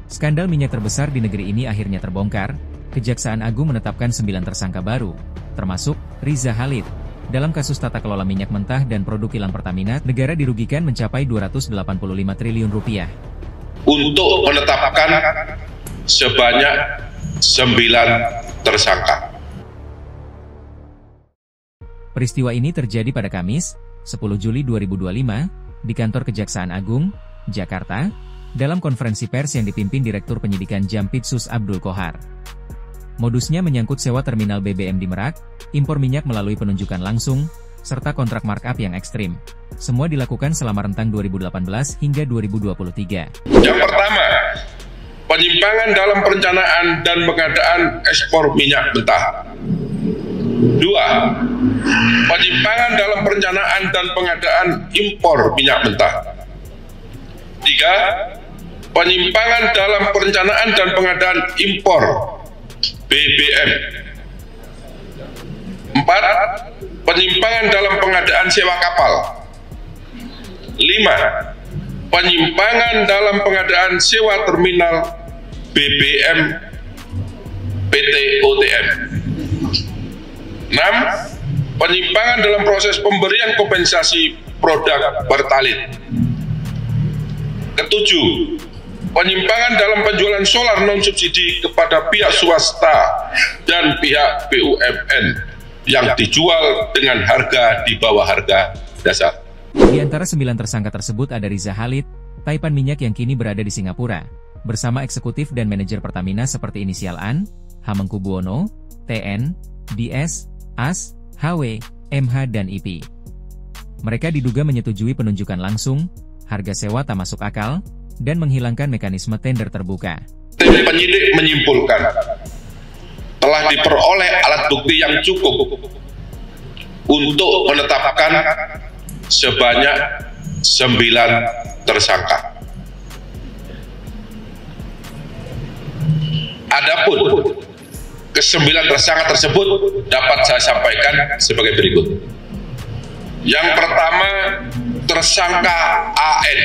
Skandal minyak terbesar di negeri ini akhirnya terbongkar. Kejaksaan Agung menetapkan 9 tersangka baru, termasuk Riza Khalid. Dalam kasus tata kelola minyak mentah dan produk kilang Pertamina, negara dirugikan mencapai 285 triliun rupiah. Untuk menetapkan sebanyak 9 tersangka. Peristiwa ini terjadi pada Kamis, 10 Juli 2025, di kantor Kejaksaan Agung, Jakarta, dalam konferensi pers yang dipimpin Direktur Penyidikan Jampitsus Abdul Qohar. Modusnya menyangkut sewa terminal BBM di Merak, impor minyak melalui penunjukan langsung, serta kontrak markup yang ekstrim. Semua dilakukan selama rentang 2018 hingga 2023. Yang pertama, penyimpangan dalam perencanaan dan pengadaan ekspor minyak mentah. 2. Penyimpangan dalam perencanaan dan pengadaan impor minyak mentah. 3. Penyimpangan dalam perencanaan dan pengadaan impor BBM. 4. Penyimpangan dalam pengadaan sewa kapal. 5. Penyimpangan dalam pengadaan sewa terminal BBM PT OTM. 6. Penyimpangan dalam proses pemberian kompensasi produk Pertalite. 7. Penyimpangan dalam penjualan solar non-subsidi kepada pihak swasta dan pihak BUMN yang dijual dengan harga di bawah harga dasar. Di antara 9 tersangka tersebut ada Riza Khalid, Taipan Minyak yang kini berada di Singapura, bersama eksekutif dan manajer Pertamina seperti inisial AN, Hamengkubuwono, TN, DS, AS, HW, MH dan IP. Mereka diduga menyetujui penunjukan langsung, harga sewa tak masuk akal, dan menghilangkan mekanisme tender terbuka. Tim penyidik menyimpulkan telah diperoleh alat bukti yang cukup untuk menetapkan sebanyak 9 tersangka. Adapun ke-9 tersangka tersebut dapat saya sampaikan sebagai berikut. Yang pertama, tersangka AN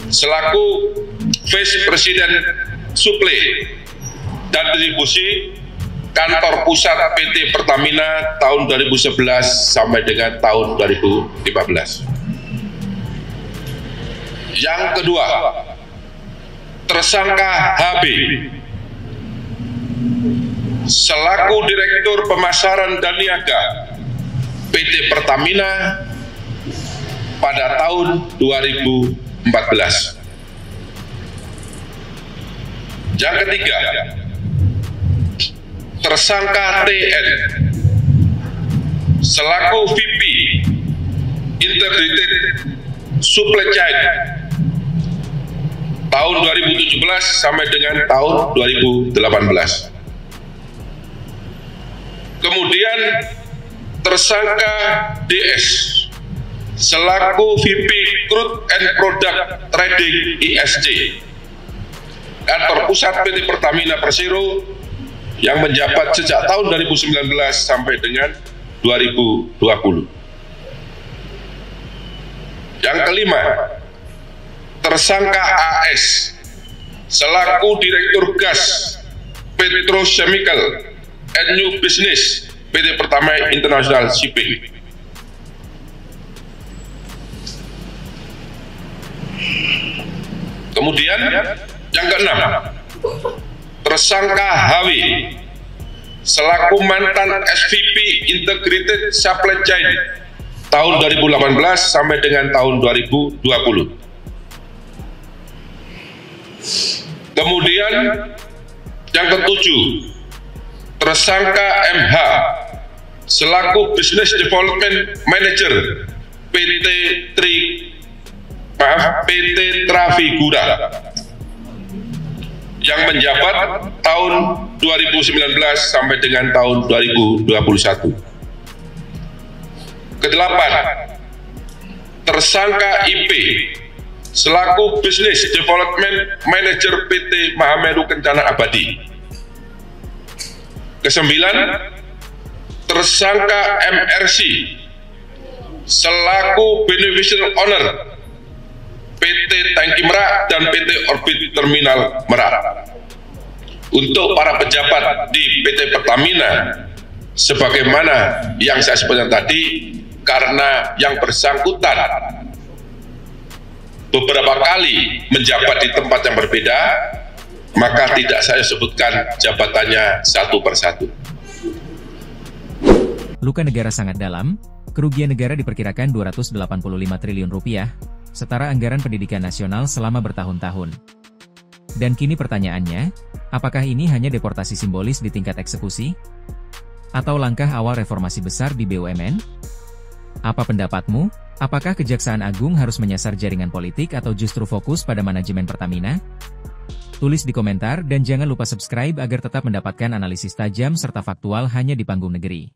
selaku Vice President Suplai dan Distribusi Kantor Pusat PT Pertamina tahun 2011 sampai dengan tahun 2015. Yang kedua, tersangka HB selaku Direktur Pemasaran dan Niaga PT Pertamina pada tahun 2014. Yang ketiga, tersangka TN selaku VP Integrated Supply Chain tahun 2017 sampai dengan tahun 2018. Kemudian tersangka DS selaku VP Crude and Product Trading ISC Kantor Pusat PT Pertamina Persero yang menjabat sejak tahun 2019 sampai dengan 2020. Yang kelima, tersangka AS selaku Direktur Gas Petrochemical and New Business PT Pertamina International Shipping. Kemudian yang keenam, tersangka HW selaku mantan SVP Integrated Supply Chain tahun 2018 sampai dengan tahun 2020. Kemudian yang ketujuh, tersangka MH selaku Business Development Manager PT Trafigura yang menjabat tahun 2019 sampai dengan tahun 2021. Kedelapan, tersangka IP selaku Business Development Manager PT Mahameru Kencana Abadi. Kesembilan, tersangka MRC selaku Beneficial Owner PT Tangki Merak dan PT Orbit Terminal Merak. Untuk para pejabat di PT Pertamina, sebagaimana yang saya sebutkan tadi, karena yang bersangkutan beberapa kali menjabat di tempat yang berbeda, maka tidak saya sebutkan jabatannya satu persatu. Luka negara sangat dalam, kerugian negara diperkirakan 285 triliun rupiah, setara anggaran pendidikan nasional selama bertahun-tahun. Dan kini pertanyaannya, apakah ini hanya deportasi simbolis di tingkat eksekusi? Atau langkah awal reformasi besar di BUMN? Apa pendapatmu? Apakah Kejaksaan Agung harus menyasar jaringan politik atau justru fokus pada manajemen Pertamina? Tulis di komentar dan jangan lupa subscribe agar tetap mendapatkan analisis tajam serta faktual hanya di Panggung Negeri.